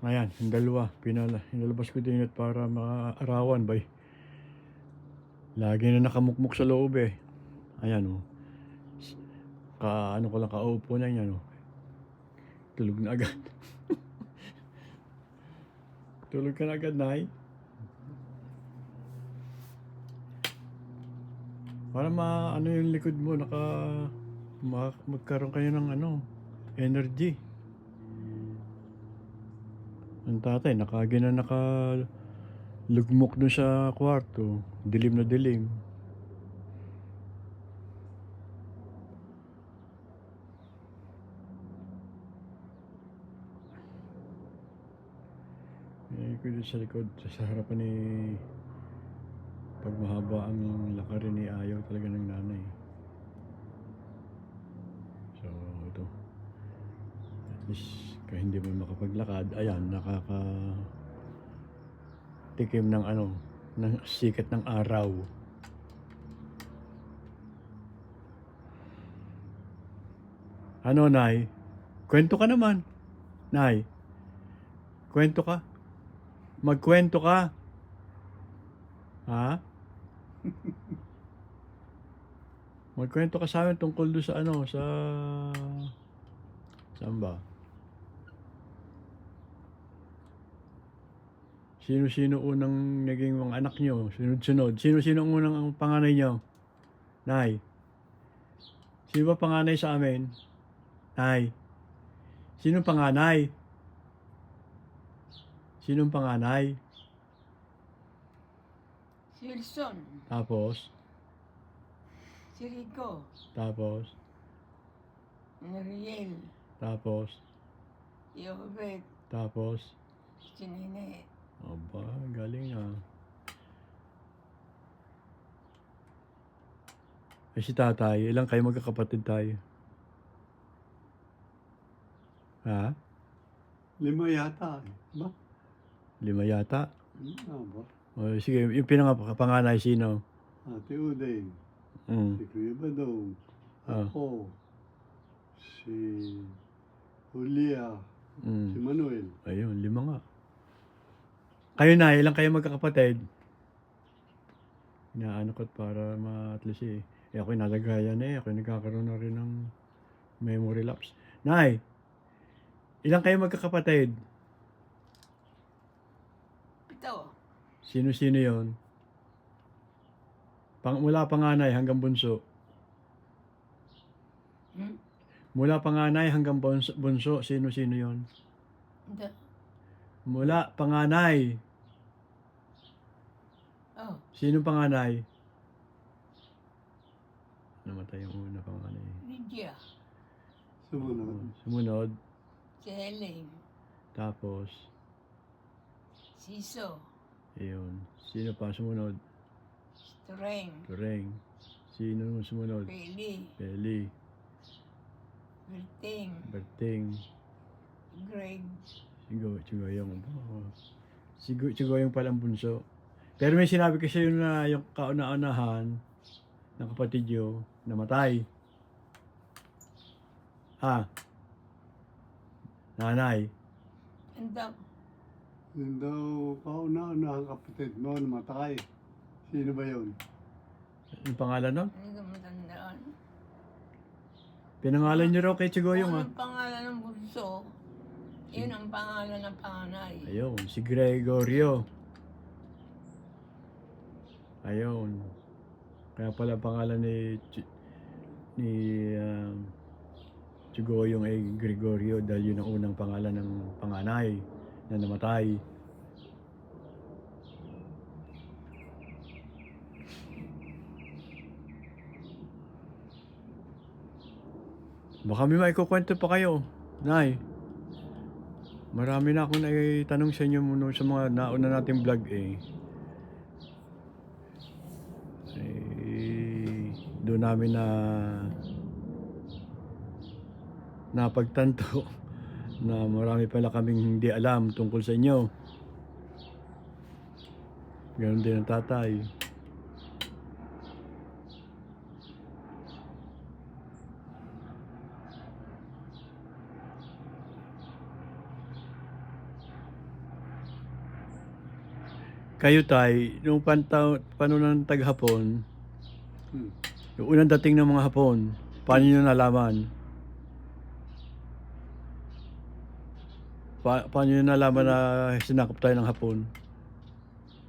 Ayan, yung dalawa, pinalabas ko din para maarawan bay. Lagi na nakamukmuk sa loob eh. Ayan oh. Ano ko lang kaupo na yan oh. Tulog na agad. Tulog ka na agad, Nay. Para ano yung likod mo, magkaroon kayo ng energy. Ang tatay, nakalugmok dun sa kwarto. Dilim na dilim. Eh, ko dun sa likod, sa harapan ni pag mahaba ang lakarin ni ayaw talaga ng nanay. So, ito. At least, kahit hindi mo makapaglakad, ayan, nakakatikim ng ng sikat ng araw. Ano, Nay? Kwento ka naman. Nay, kwento ka? Magkwento ka? Ha? Magkwento ka sa amin tungkol doon sa saan ba? Sino-sino unang naging mga anak nyo? Sunod-sunod. Sino-sino ang unang ang panganay nyo? Nay. Sino ba panganay sa amin? Nay. Sino panganay? Sinong panganay? Si Wilson, Tapos? si Rico, Tapos? ni Riel, Tapos? si Obet, Tapos? si Nene, Aba, galing ah. Eh si tatay, ilang kayo magkakapatid tayo? Ha? 5 yata eh. Ba? 5 yata? Ba? O, sige, yung panganay sino? Ate Uday, Mm. si Kuya Badong, Ah. ako, si Julia, si Mm. Manuel. Ayun, 5 nga. Kayo na, ilang kayo magkakapatid? Inaano ko para at least eh. Eh ako'y nalagayan eh. Ako'y nagkakaroon na rin ng memory lapse. Nay, ilang kayo magkakapatid? Pito, Sino-sino yon? Mula panganay hanggang bunso. Mula panganay hanggang bunso, sino-sino yon? hindi, Mula panganay. oh, Sino panganay? Namatay yung una panganay. Lydia, Sumunod. Sumunod. si Helen, Tapos, si Iso, ayun. Sino pa sumunod? si Tureng, Tureng. Sino sumunod? Bailey, Peli. Berting, Berting. Greg, Sigoyong. Sigoyong palang bunso. Pero may sinabi kasi yun na yung kauna-unahan ng kapatid nyo, namatay. Nanay. Ando, Yun daw, kauna-una ang kapatid mo, namatay. Sino ba yun? Yung pangalan nun? hindi ko matandaan. Pinangalan nyo raw kay Sigoyong Kung anong pangalan ng bunso, yun ang pangalan ng panganay. Ayun, si Gregorio. Ayun. Kaya pala pangalan ni Sigoyong ay Gregorio dahil yun ang unang pangalan ng panganay na namatay. Baka may maikukwento pa kayo, Nay. Marami na akong naitanong sa inyo muna sa mga nauna nating vlog eh. Doon namin napagtanto na marami pala kaming hindi alam tungkol sa inyo. Ganon din ang tatay. Kayo tay, nung panahon ng tag-Hapon, Hmm. yung unang dating ng mga Hapon, paano nyo nalaman? Paano nyo nalaman na sinakop tayo ng Hapon?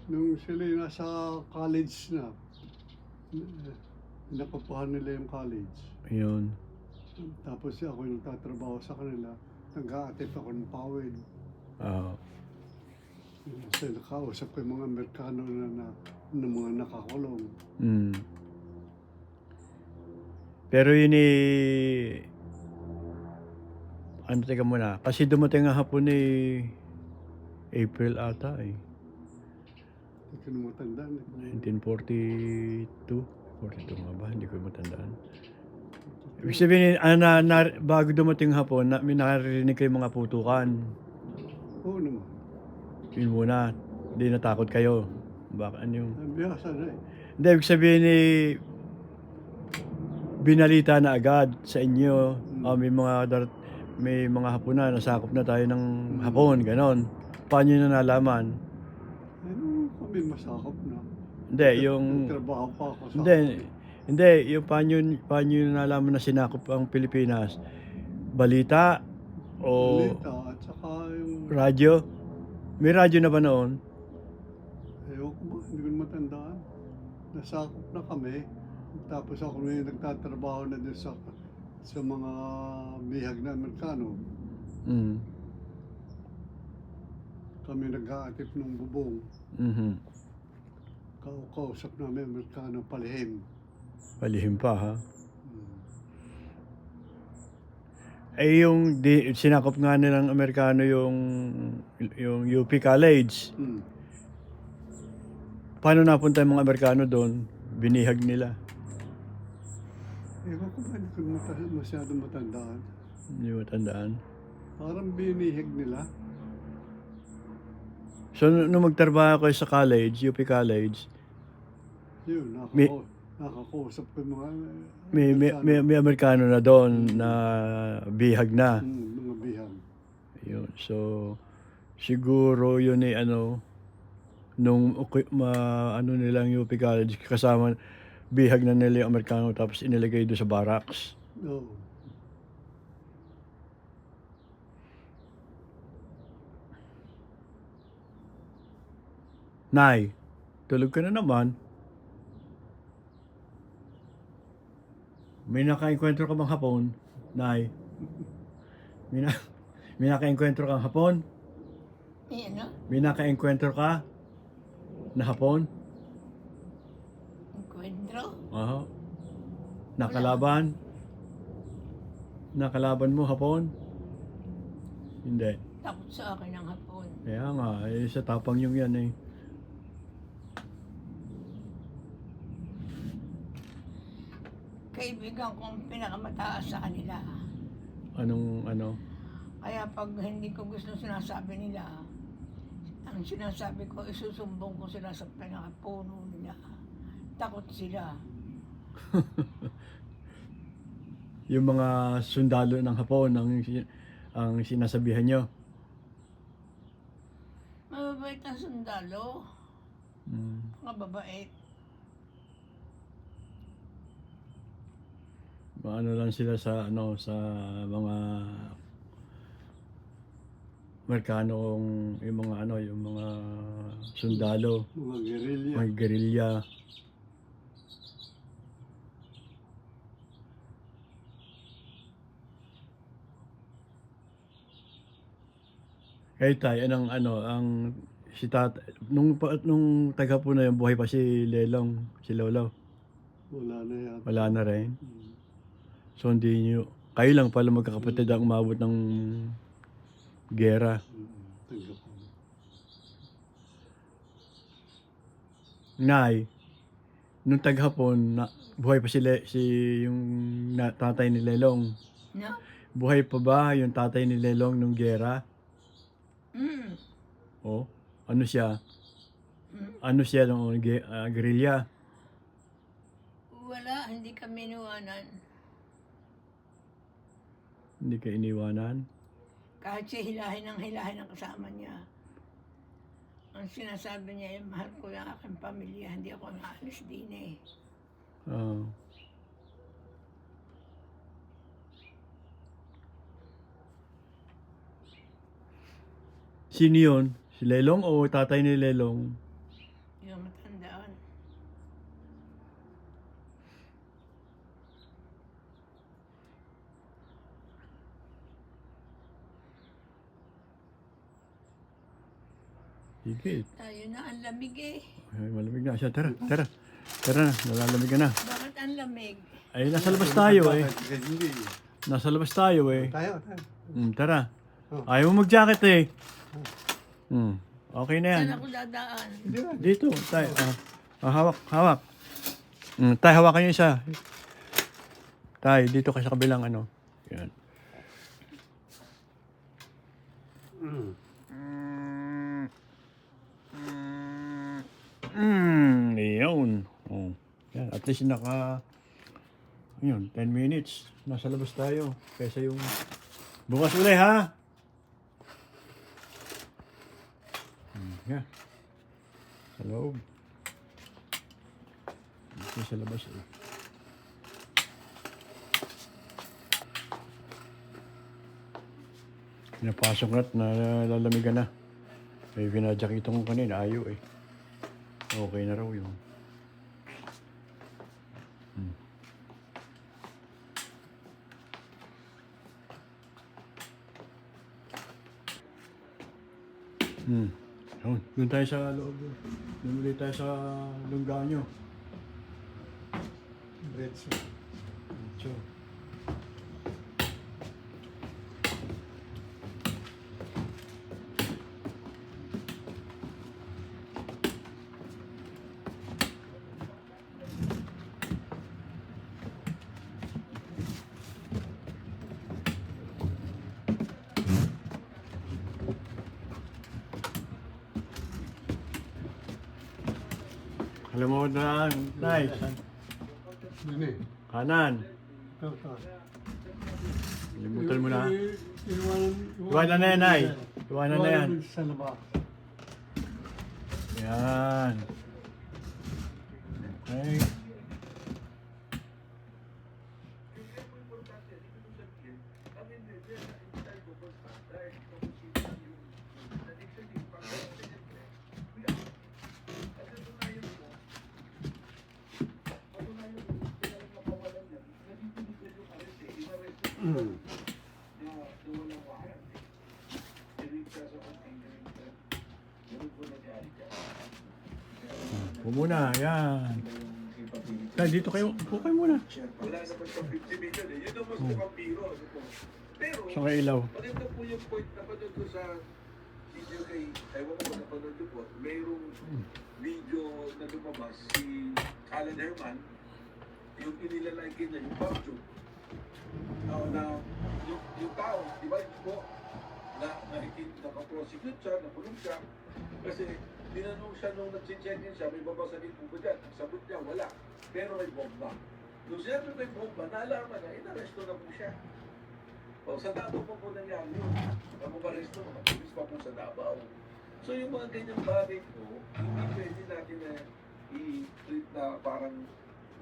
Nung sila nasa college na, eh, napapahan nila yung college. Ayun. Tapos ako yung nagtatrabaho sa kanila, nag-a-attend ako ng pawid. Ah, Kasi nakausap ko yung mga Amerikano na mga nakakulong. mm. Pero yun ano, teka muna. Kasi dumating ang Hapon April ata eh. Hindi ko na matandaan. 1942. 42 nga ba? Hindi ko matandaan. Ibig sabihin, bago dumating ang Hapon, may nakarinig kayong mga putukan. Oo naman. Yun muna. Hindi natakot kayo. Baka ano yung... Biyasa na eh. Hindi, ibig sabihin binalita na agad sa inyo. May mga Hapon na, nasakop na tayo ng Hapon, ganon. Paano nyo na nalaman? Eh, nung kami masakop na. Hindi, yung... Nagtrabaho pa ako sa Hindi, yung paano nyo nalaman na sinakop ang Pilipinas? Balita? O balita at saka yung... radyo? May radyo na ba noon? Ewan ko ba, hindi ko na matandaan. Nasakop na kami. Tapos ako may nagtatrabaho na din sa mga bihag na Amerikano. Mm. Kami nag-aatip ng bubong. Mhm. Kausap namin Amerikano palihim. Palihim pa ha. Hmm. Yung sinakop nga nilang Amerikano yung UP College. Hmm. Paano napunta yung mga Amerikano doon? Binihag nila. Ewan ko ba, hindi ko masyadong matandaan. Hindi mo tandaan. Parang binihig nila. So, nung magtrabaho kayo sa college, UP College, Yun, May- nakakausap ko yung mga may Amerikano na doon na bihag na. mga bihag. Yun. So, siguro yun nung nilang UP College, kasama, bihag na nila yung Amerikano tapos inilagay doon sa barracks. Oo. Nay, tulog ka na naman. May nakaengkwentro ka bang Hapon? Nay. May nakaengkwentro kang Hapon? Yan, no? May nakaengkwentro ka na Hapon? Encuentro. Aha. Nakalaban? Nakalaban mo Hapon? Hindi. Takot sa akin ang Hapon. Kaya nga, sa tapang yung yan eh. Kaibigan ko ang pinakamataas sa kanila. Ano? Kaya pag hindi ko gusto sinasabi nila, ang sinasabi ko, isusumbong ko sila sa pinakapuno nila. Takot sila. Yung mga sundalo ng Hapon ang sinasabihan nyo. Mababait ang sundalo. Mm. Mga babait. Ano lang sila sa mga Amerikanong yung mga sundalo, Mga gerilya. mga gerilya. Kayo tay, ang si nung taga po na yung buhay pa si Lolo. Wala na yata. Wala na rin. Hmm. So kayo lang pala magkakapatid ang umabot ng gera. Tanggap ko. Nay, nung taghapon, buhay pa yung tatay ni Lelong. No? Buhay pa ba yung tatay ni Lelong nung gera? Mm. O, ano siya? Ano siya nung guerrilla? Wala, hindi kami inuwanan. Hindi ka iniwanan? Kahit siya hilahin ang kasama niya. Ang sinasabi niya, mahal ko yung aking pamilya, hindi ako naalis din eh. Oo. Sino yun? Si Lelong o tatay ni Lelong? Yung matandaan. Sige. Tayo na, ang lamig eh. Ay, malamig na siya. Tara, tara. Tara na, nalalamig ka na. Bakit ang lamig? Ay, nasa labas tayo eh. Bakit? Hindi. Nasa labas tayo eh. Tayo. Tara. Oh. Ayaw mo mag-jacket eh. Okay na yan. Saan ako dadaan? Hindi na. Dito, tayo. Hawak, hawak. Tayo, hawakan niyo isa. Tayo, dito ka sa kabilang ano. Yan. Yun. Oh. Yan, at least yun, 10 minutes. Nasa labas tayo. Kaysa yung bukas uli ha. Yan. Sa loob. Dito sa labas eh. Pinapasok na at nalalamigan na. May pinadyak ko kanina, ayaw eh. Okay na raw yun. Yun, doon tayo sa loob. Doon ulit tayo sa lungganyo. Diretso. So, alam mo na, nice. Hindi. Kanan. Ito. Limutan mo na. Iwanan Iwanan na yan, Nay. Iwanan na yan. Sa labas. Yan. Okay. Muna, yan. Tay, dito kayo. Upo kayo muna. Wala naman sa 50 million eh. Yun ang mas mukhang biro. Ano po. Pero, Sa kay ilaw. maganda po yung point na panood ko sa video kay, ewan ko kung napanood ko po, mayroong video na lumabas si Alan Herman, yung inilalagay niya, yung Pabjo. Na yung tao, di ba, yung po, nakaprosecute siya, nakulong siya, kasi tinanong siya nung nag-check-in siya, may babasahin po ba dyan? Ang sagot niya, wala. Pero may bomba. Nung sinabi may bomba, naalaman na, inaresto na po siya. O, sa Davao po nangyari yun. Namabaresto, makapulis pa po sa Davao. So yung mga ganyang bagay po, hindi pwede natin na i-treat na parang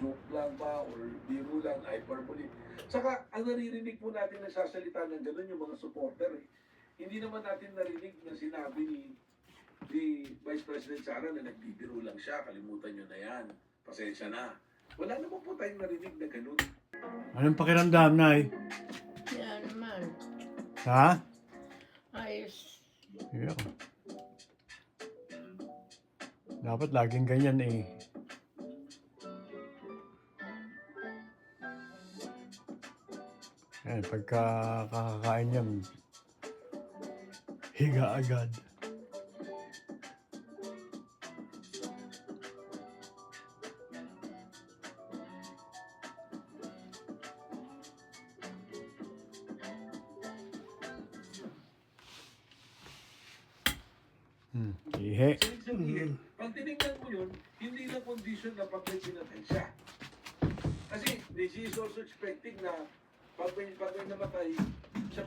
joke lang ba or biro lang, hyperbole. Saka, ang naririnig po natin nagsasalita ng gano'n yung mga supporter eh. Hindi naman natin narinig na sinabi ni Vice President Sara na nagbibiro lang siya, kalimutan nyo na yan. Pasensya na. Wala naman po tayong narinig na gano'n. Anong pakiramdam, Nay? Yan naman. Ha? Ayos. Yeah. Dapat laging ganyan eh. Yan, pagka kakakain yan, higa agad. Ihe. So, ibig sabihin, pag tinignan mo yun, hindi lang condition na pag may pinatay siya. Kasi, this is also expecting na pag may namatay, siya